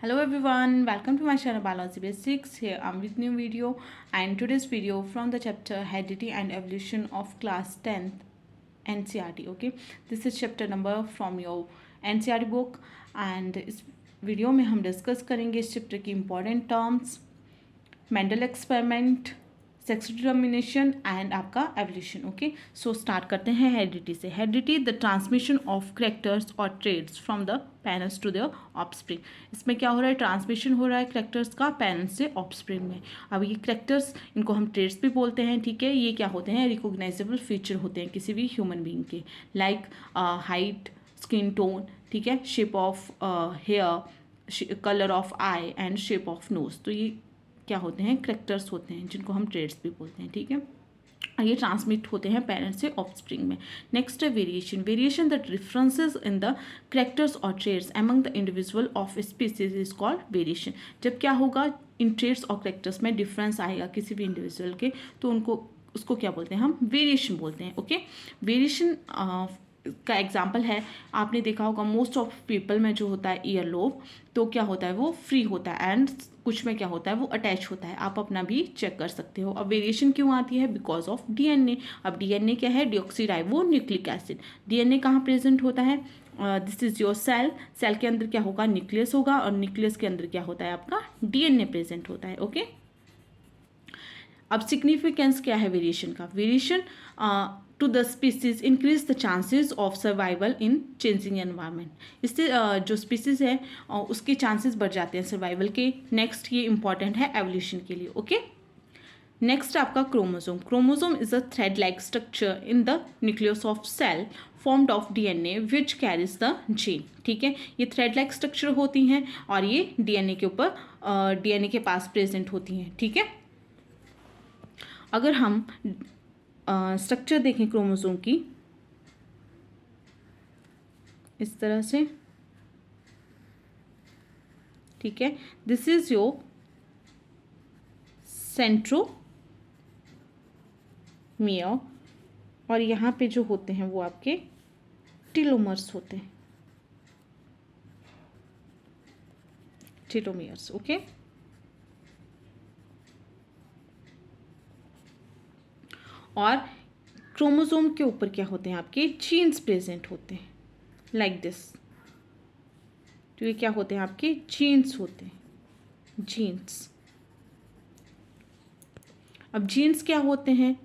Hello everyone, welcome to my channel Biology Basics. Here I'm with new video, and today's video from the chapter Heredity and Evolution of class 10th NCERT. Okay, this is chapter number from your NCERT book, and इस video में हम discuss करेंगे इस chapter की important terms, Mendel experiment, sex determination and आपका evolution. Okay, so start करते हैं heredity से. Heredity the transmission of characters और traits from the parents to their offspring. इसमें क्या हो रहा है, ट्रांसमिशन हो रहा है करेक्टर्स का पेरेंट्स से ऑफस्प्रिंग में. अब ये करेक्टर्स, इनको हम ट्रेड्स भी बोलते हैं. ठीक है, ये क्या होते हैं, रिकॉग्नाइजेबल फीचर होते हैं किसी भी ह्यूमन बीइंग के, लाइक हाइट, स्किन टोन, ठीक है, shape of hair, colour of eye and shape of nose. तो ये क्या होते हैं, करेक्टर्स होते हैं जिनको हम ट्रेड्स भी बोलते हैं. ठीक है, ये ट्रांसमिट होते हैं पेरेंट्स से ऑफस्प्रिंग में. नेक्स्ट है variation. Variation the differences in the characters और traits among the individual of species is called variation. जब क्या होगा, इन ट्रेड्स और करेक्टर्स में डिफरेंस आएगा किसी भी इंडिविजुअल के, तो उसको क्या बोलते हैं, हम वेरिएशन बोलते हैं. ओके, वेरिएशन का एग्जाम्पल है, आपने देखा होगा मोस्ट ऑफ पीपल में जो होता है ईयर लोब, तो क्या होता है, वो फ्री होता है, एंड कुछ में क्या होता है, वो अटैच होता है. आप अपना भी चेक कर सकते हो. अब वेरिएशन क्यों आती है, बिकॉज ऑफ डीएनए. अब डीएनए क्या है, डिऑक्सीराइबो न्यूक्लिक एसिड. डीएनए कहाँ प्रेजेंट होता है, this is your cell. Cell के अंदर क्या होगा, न्यूक्लियस होगा, और न्यूक्लियस के अंदर क्या होता है, आपका डीएनए प्रेजेंट होता है. ओके, अब सिग्निफिकेंस क्या है वेरिएशन का. Variation to the species increase the chances of survival in changing environment. इससे जो स्पीसीज है उसके चांसेस बढ़ जाते हैं सर्वाइवल के. नेक्स्ट, ये इंपॉर्टेंट है एवोल्यूशन के लिए. ओके, नेक्स्ट आपका chromosome. Chromosome is a thread like structure in the nucleus of cell formed of DNA which carries the gene. ठीक है, ये थ्रेड लाइक स्ट्रक्चर होती हैं और ये डीएनए के ऊपर डीएनए के पास प्रेजेंट होती हैं. ठीक है, अगर हम स्ट्रक्चर देखें क्रोमोसोम की इस तरह से, ठीक है, दिस इज योर सेंट्रोमियर, और यहाँ पे जो होते हैं वो आपके टेलोमर्स होते हैं, टेलोमियर्स. ओके, और क्रोमोसोम के ऊपर क्या होते हैं, आपके जीन्स प्रेजेंट होते हैं, लाइक दिस. तो ये क्या होते हैं, आपके जीन्स होते हैं, जीन्स. अब जीन्स क्या होते हैं,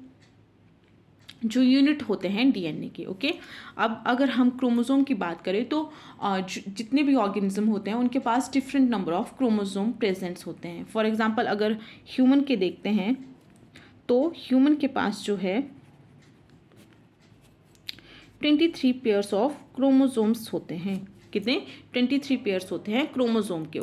जो यूनिट होते हैं डीएनए के. ओके, अब अगर हम क्रोमोसोम की बात करें तो जितने भी ऑर्गेनिज्म होते हैं उनके पास different number of chromosome presents होते हैं. फॉर एग्जांपल अगर ह्यूमन के देखते हैं तो ह्यूमन के पास जो है 23 पेयर्स ऑफ क्रोमोसोम्स होते हैं. कितने, 23 पेयर्स होते हैं क्रोमोसोम के.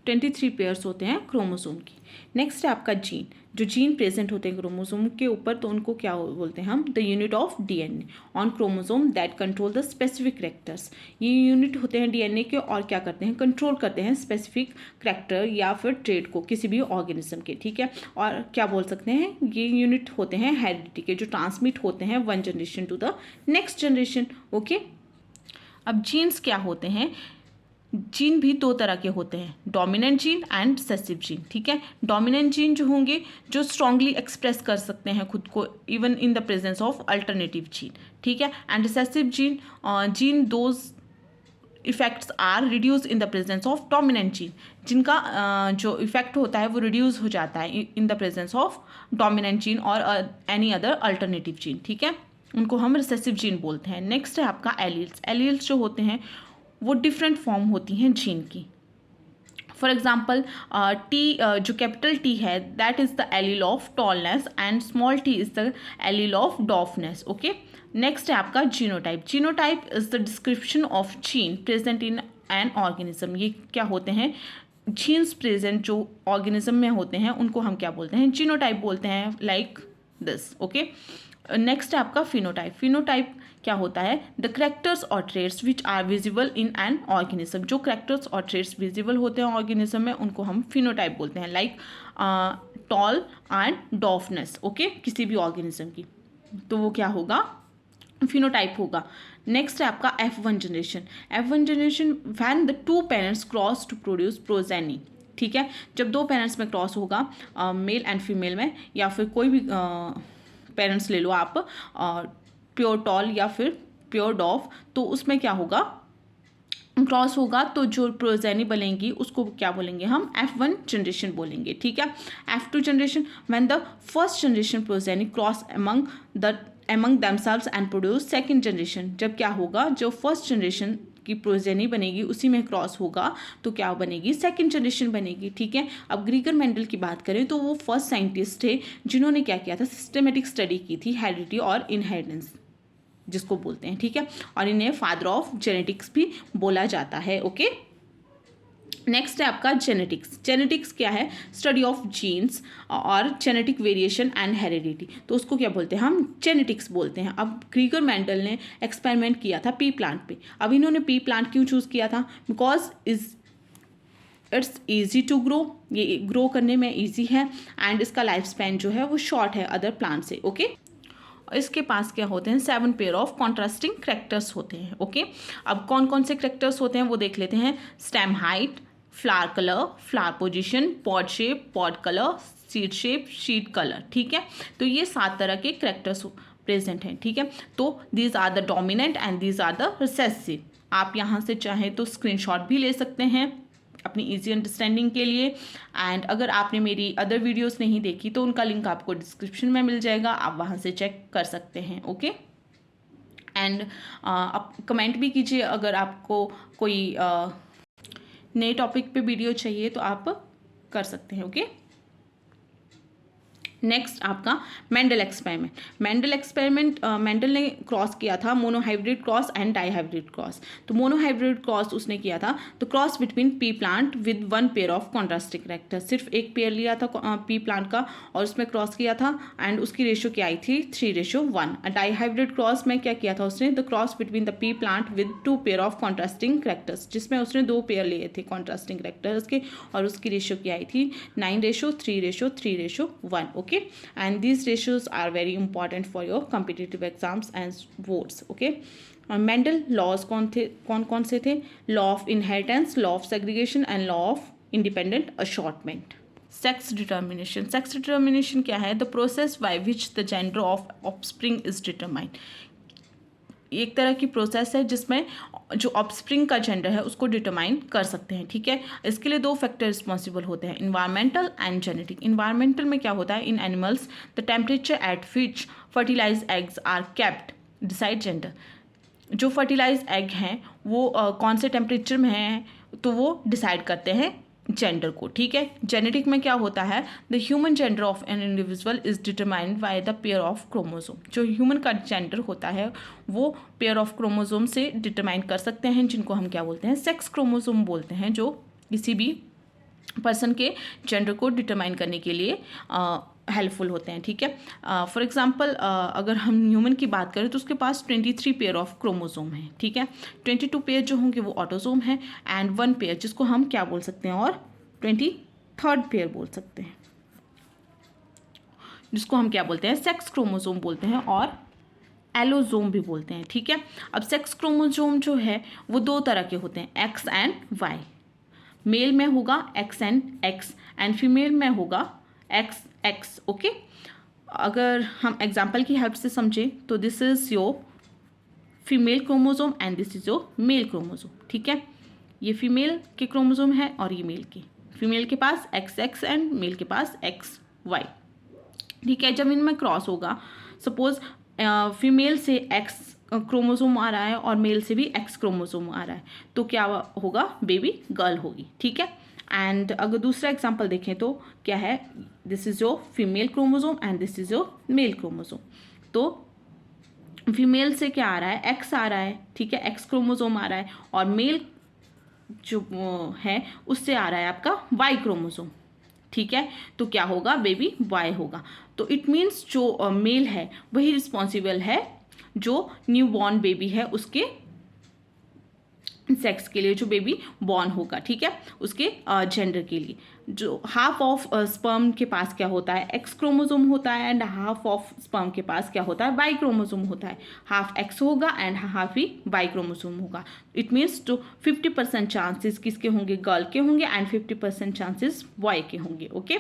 23 पेयर्स होते हैं क्रोमोसोम की. नेक्स्ट है आपका जीन. जो जीन प्रेजेंट होते हैं क्रोमोसोम के ऊपर, तो उनको क्या बोलते हैं हम, the unit of DNA on chromosome that control the specific characters. ये यूनिट होते हैं डीएनए के, और क्या करते हैं, कंट्रोल करते हैं स्पेसिफिक करेक्टर या फिर ट्रेड को किसी भी ऑर्गेनिज्म के. ठीक है, और क्या बोल सकते हैं, ये यूनिट होते हैं हेरिडिटी के, जो ट्रांसमिट होते हैं one generation to the next generation. Okay, अब जीन्स क्या होते हैं, जीन भी दो तरह के होते हैं, dominant gene and recessive gene. ठीक है, डोमिनेंट जीन जो होंगे जो स्ट्रांगली एक्सप्रेस कर सकते हैं खुद को even in the presence of alternative gene. ठीक है, and recessive gene, gene those effects are reduce in the presence of dominant gene, जिनका जो इफेक्ट होता है वो रिड्यूस हो जाता है इन the presence of dominant gene और एनी अदर अल्टरनेटिव जीन. ठीक है, उनको हम रिसेसिव जीन बोलते हैं. नेक्स्ट है आपका एलील्स. एलील्स जो होते हैं वो डिफरेंट फॉर्म होती हैं जीन की. फॉर एग्जाम्पल टी, जो कैपिटल टी है that is the allele of tallness, and small T is the allele of डॉफनेस. Okay, next है आपका genotype. Genotype is the description of gene present in an organism. ये क्या होते हैं, genes present जो organism में होते हैं उनको हम क्या बोलते हैं, जीनोटाइप बोलते हैं, लाइक दिस. ओके, नेक्स्ट है आपका फिनोटाइप. फिनोटाइप क्या होता है, द करेक्टर्स और traits which are visible in an organism. जो करेक्टर्स और ट्रेट्स विजिबल होते हैं ऑर्गेनिज्म में उनको हम फिनोटाइप बोलते हैं, like tall and dwarfness. Okay, किसी भी ऑर्गेनिज्म की, तो वो क्या होगा, फिनोटाइप होगा. नेक्स्ट है आपका F1 generation. F1 generation when the two parents cross to produce progeny. ठीक है, जब दो पेरेंट्स में क्रॉस होगा, मेल एंड फीमेल में, या फिर कोई भी पेरेंट्स ले लो आप, प्योर टॉल या फिर प्योर डॉफ, तो उसमें क्या होगा, क्रॉस होगा, तो जो प्रोजेनी बनेगी उसको क्या बोलेंगे हम, F1 जनरेशन बोलेंगे। ठीक है, F2 generation when the first generation progeny cross among themselves and produce second generation. जब क्या होगा, जो फर्स्ट जनरेशन की प्रोजेनी बनेगी उसी में क्रॉस होगा तो क्या बनेगी, सेकंड जनरेशन बनेगी। ठीक है, अब ग्रीगर मेंडल की बात करें तो वो फर्स्ट साइंटिस्ट थे जिन्होंने क्या किया था, सिस्टमेटिक स्टडी की थी हेरिडिटी और इनहेरिटेंस जिसको बोलते हैं। ठीक है, और इन्हें फादर ऑफ जेनेटिक्स भी बोला जाता है। ओके, नेक्स्ट है आपका जेनेटिक्स। जेनेटिक्स क्या है, स्टडी ऑफ जीन्स और जेनेटिक वेरिएशन एंड हेरिडिटी, तो उसको क्या बोलते हैं, हम जेनेटिक्स बोलते हैं। अब ग्रीगर मेंडल ने एक्सपेरिमेंट किया था पी प्लांट पे। अब इन्होंने पी प्लांट क्यों चूज़ किया था, because it's easy to grow, ये ग्रो करने में ईजी है, एंड इसका लाइफ स्पैन जो है वो शॉर्ट है अदर प्लांट से। ओके, इसके पास क्या होते हैं, 7 पेयर ऑफ कॉन्ट्रास्टिंग करेक्टर्स होते हैं। ओके, अब कौन कौन से करेक्टर्स होते हैं वो देख लेते हैं। Stem height, flower colour, flower position, pod shape, pod colour, seed shape, seed colour. ठीक है, तो ये 7 तरह के करेक्टर्स प्रेजेंट हैं। ठीक है, तो these are the dominant and these are the recessive. आप यहाँ से चाहें तो स्क्रीनशॉट भी ले सकते हैं अपनी इजी अंडरस्टैंडिंग के लिए। एंड अगर आपने मेरी अदर वीडियोस नहीं देखी तो उनका लिंक आपको डिस्क्रिप्शन में मिल जाएगा, आप वहाँ से चेक कर सकते हैं। ओके, एंड आप कमेंट भी कीजिए अगर आपको कोई नए टॉपिक पे वीडियो चाहिए तो आप कर सकते हैं। ओके, नेक्स्ट आपका Mendel experiment. Mendel experiment, Mendel ने क्रॉस किया था monohybrid cross and dihybrid cross. तो मोनोहाइब्रिड क्रॉस उसने किया था, तो cross between P plant with 1 pair of contrasting character. सिर्फ एक पेयर लिया था पी प्लांट का और उसमें क्रॉस किया था, एंड उसकी रेशियो क्या आई थी, 3:1। डाईहाइब्रिड क्रॉस में क्या किया था उसने, the cross between the P plant with 2 pair of contrasting characters, जिसमें उसने 2 पेयर लिए थे कॉन्ट्रास्टिंग करेक्टर्स के, और उसकी रेशियो क्या आई थी, 9:3:3:1। Okay, and these ratios are very important for your competitive exams and boards. Okay, Mendel laws कौन से थे, law of inheritance, law of segregation and law of independent assortment. Sex determination. Sex determination क्या है, the process by which the gender of offspring is determined. एक तरह की process है जिसमें जो ऑफस्प्रिंग का जेंडर है उसको डिटरमाइन कर सकते हैं। ठीक है, इसके लिए 2 फैक्टर रिस्पॉन्सिबल होते हैं, इन्वायरमेंटल एंड जेनेटिक। इन्वायरमेंटल में क्या होता है, in animals the temperature at which fertilize eggs are kept decide gender. जो फर्टिलाइज एग हैं वो कौन से टेम्परेचर में हैं तो वो डिसाइड करते हैं जेंडर को। ठीक है, जेनेटिक में क्या होता है, the human gender of an individual is determined by the pair of chromosome. जो ह्यूमन का जेंडर होता है वो पेयर ऑफ क्रोमोसोम से डिटरमाइन कर सकते हैं, जिनको हम क्या बोलते हैं, सेक्स क्रोमोसोम बोलते हैं, जो किसी भी पर्सन के जेंडर को डिटरमाइन करने के लिए हेल्पफुल होते हैं। ठीक है, फॉर एग्जांपल अगर हम ह्यूमन की बात करें तो उसके पास 23 पेयर ऑफ क्रोमोसोम हैं। ठीक है, 22 पेयर जो होंगे वो ऑटोसोम हैं, एंड 1 पेयर जिसको हम क्या बोल सकते हैं, और 23rd पेयर बोल सकते हैं, जिसको हम क्या बोलते हैं, सेक्स क्रोमोसोम बोलते हैं और एलोसोम भी बोलते हैं। ठीक है, अब सेक्स क्रोमोसोम जो है वो 2 तरह के होते हैं, एक्स एंड वाई। मेल में होगा x and x, and female में होगा एक्स एक्स। ओके, अगर हम एग्जाम्पल की हेल्प से समझें तो this is your female chromosome and this is your male chromosome. ठीक है, ये फीमेल के क्रोमोसोम है और ये मेल के, फीमेल के पास एक्स एक्स एंड मेल के पास एक्स वाई। ठीक है, जब इनमें क्रॉस होगा, सपोज फीमेल से एक्स क्रोमोसोम आ रहा है और मेल से भी एक्स क्रोमोसोम आ रहा है, तो क्या होगा, बेबी गर्ल होगी। ठीक है, एंड अगर दूसरा एग्जांपल देखें तो क्या है, this is your female chromosome and this is your male chromosome. तो फीमेल से क्या आ रहा है, एक्स आ रहा है। ठीक है, एक्स क्रोमोसोम आ रहा है, और मेल जो है उससे आ रहा है आपका वाई क्रोमोसोम। ठीक है, तो क्या होगा, बेबी बॉय होगा। तो इट मीन्स जो मेल है वही रिस्पॉन्सिबल है जो न्यू बॉर्न बेबी है उसके सेक्स के लिए जो बेबी बॉर्न होगा, ठीक है, उसके जेंडर के लिए। जो हाफ ऑफ स्पर्म के पास क्या होता है, एक्स क्रोमोसोम होता है, एंड हाफ ऑफ स्पर्म के पास क्या होता है, वाई क्रोमोसोम होता है। हाफ एक्स होगा एंड हाफ ही वाई क्रोमोसोम होगा। इट मीन्स जो 50% चांसेस किसके होंगे, गर्ल के होंगे, एंड 50% चांसेस बॉय के होंगे। Okay,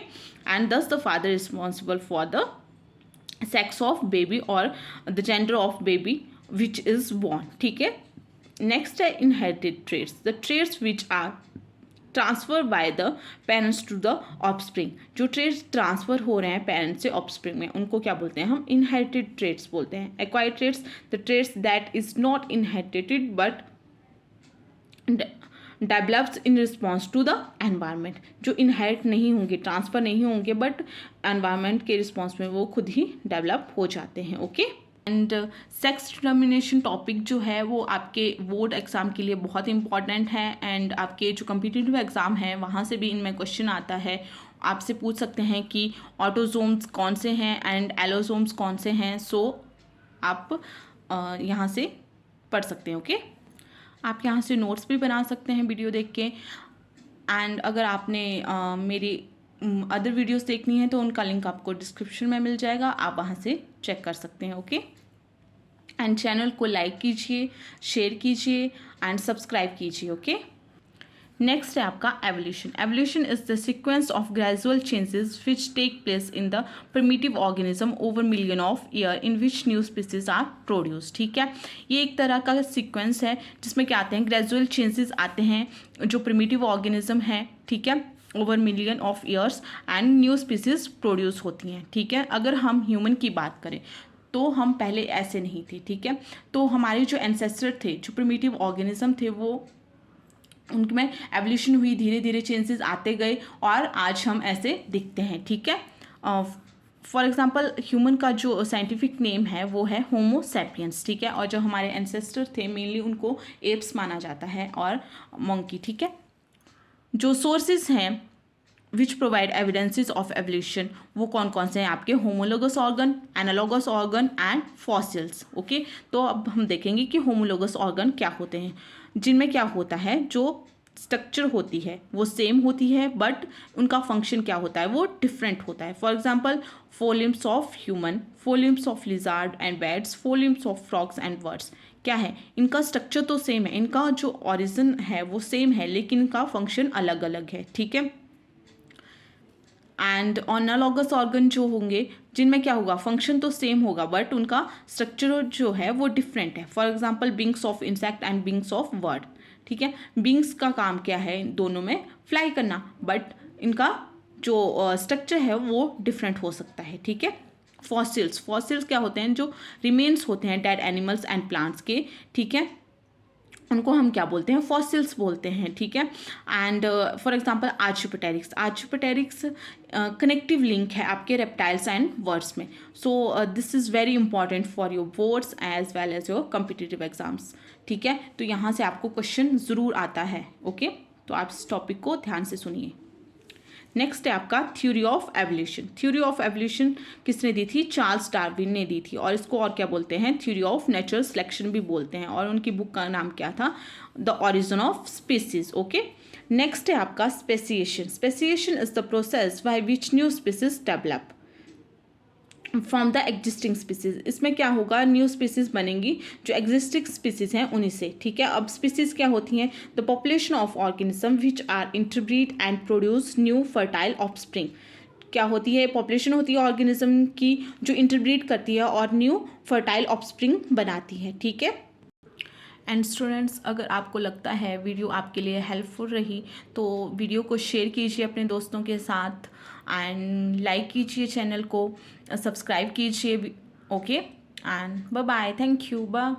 and thus the father responsible for the sex of baby और the gender of baby which is born, ठीक है। नेक्स्ट है inherited traits, the traits which are transfer by the parents to the offspring. जो traits transfer हो रहे हैं parents से offspring में, उनको क्या बोलते हैं हम, इनहेरिटेड ट्रेट्स बोलते हैं। Acquired traits, the traits that is not inherited but develops in response to the environment. जो इनहेरिट नहीं होंगे, ट्रांसफर नहीं होंगे, बट एनवायरनमेंट के रिस्पॉन्स में वो खुद ही डेवलप हो जाते हैं। Okay, and sex determination topic जो है वो आपके बोर्ड एग्ज़ाम के लिए बहुत इंपॉर्टेंट है, एंड आपके जो कम्पिटिटिव एग्ज़ाम है वहाँ से भी इनमें क्वेश्चन आता है। आपसे पूछ सकते हैं कि ऑटोजोम्स कौन से हैं एंड एलोसोम्स कौन से हैं। सो आप यहाँ से पढ़ सकते हैं। ओके, आप यहाँ से नोट्स भी बना सकते हैं वीडियो देख के, एंड अगर आपने मेरी अदर वीडियोस देखनी है तो उनका लिंक आपको डिस्क्रिप्शन में मिल जाएगा, आप वहाँ से चेक कर सकते हैं। ओके, एंड चैनल को लाइक कीजिए, शेयर कीजिए एंड सब्सक्राइब कीजिए। ओके, नेक्स्ट है आपका evolution. Evolution is the sequence of gradual changes which take place in the primitive organism over million of year in which new species are produce, ठीक है। ये एक तरह का सीक्वेंस है जिसमें क्या आते हैं, ग्रेजुअल चेंजेस आते हैं जो प्रिमिटिव ऑर्गेनिज्म है, ठीक है, over million of years and new species produce होती हैं, ठीक है। अगर हम ह्यूमन की बात करें तो हम पहले ऐसे नहीं थे, ठीक है। तो हमारे जो एंसेस्टर थे, जो प्रिमिटिव ऑर्गेनिज्म थे, वो उनमें एवोल्यूशन हुई, धीरे धीरे चेंजेस आते गए और आज हम ऐसे दिखते हैं, ठीक है। फॉर एग्जांपल ह्यूमन का जो साइंटिफिक नेम है वो है होमो सैपियंस, ठीक है। और जो हमारे एंसेस्टर थे मेनली उनको एप्स माना जाता है और मंकी, ठीक है। जो सोर्सेज हैं which provide evidences of evolution वो कौन कौन से हैं आपके, homologous organ, analogous organ and fossils. Okay, तो अब हम देखेंगे कि होमोलोगस ऑर्गन क्या होते हैं, जिनमें क्या होता है, जो स्ट्रक्चर होती है वो सेम होती है बट उनका फंक्शन क्या होता है वो डिफरेंट होता है। For example, 4 limbs of human, 4 limbs of lizard and bats, 4 limbs of frogs and birds. क्या है, इनका स्ट्रक्चर तो सेम है, इनका जो ऑरिजिन है वो सेम है, लेकिन इनका फंक्शन अलग अलग है, ठीक है। एंड एनालॉगस ऑर्गन जो होंगे, जिनमें क्या होगा, फंक्शन तो सेम होगा बट उनका स्ट्रक्चर जो है वो डिफरेंट है। For example, wings of insect and wings of bird, ठीक है। विंग्स का काम क्या है, इन दोनों में फ्लाई करना, बट इनका जो स्ट्रक्चर है वो डिफरेंट हो सकता है, ठीक है। फॉसिल्स, फॉसिल्स क्या होते हैं, जो रिमेन्स होते हैं डेड एनिमल्स एंड प्लांट्स के, ठीक है, उनको हम क्या बोलते हैं, फॉसिल्स बोलते हैं, ठीक है। And for example archaeopteryx, archaeopteryx connective link है आपके रेप्टाइल्स एंड बर्ड्स में। So this is very important for your boards as well as your competitive exams, ठीक है। तो यहाँ से आपको क्वेश्चन ज़रूर आता है। ओके, तो आप इस टॉपिक को ध्यान से सुनिए। नेक्स्ट है आपका theory of evolution. Theory of evolution किसने दी थी, चार्ल्स डार्विन ने दी थी, और इसको और क्या बोलते हैं, थ्योरी ऑफ नेचुरल सिलेक्शन भी बोलते हैं, और उनकी बुक का नाम क्या था, the origin of species. Okay, next है आपका speciation. Speciation is the process by which new species develop from the existing species. इसमें क्या होगा, न्यू स्पीसीज बनेंगी जो एग्जिस्टिंग स्पीसीज हैं उन्हीं से, ठीक है। अब स्पीसीज क्या होती हैं, the population of organism which are interbreed and produce new fertile offspring. क्या होती है, पॉपुलेशन होती है ऑर्गेनिज्म की जो इंटरब्रीड करती है और न्यू फर्टाइल ऑफस्प्रिंग बनाती है, ठीक है। एंड स्टूडेंट्स, अगर आपको लगता है वीडियो आपके लिए हेल्पफुल रही तो वीडियो को शेयर कीजिए अपने दोस्तों के साथ, एंड लाइक कीजिए, चैनल को सब्सक्राइब कीजिए। Okay, and bye bye, thank you, bye.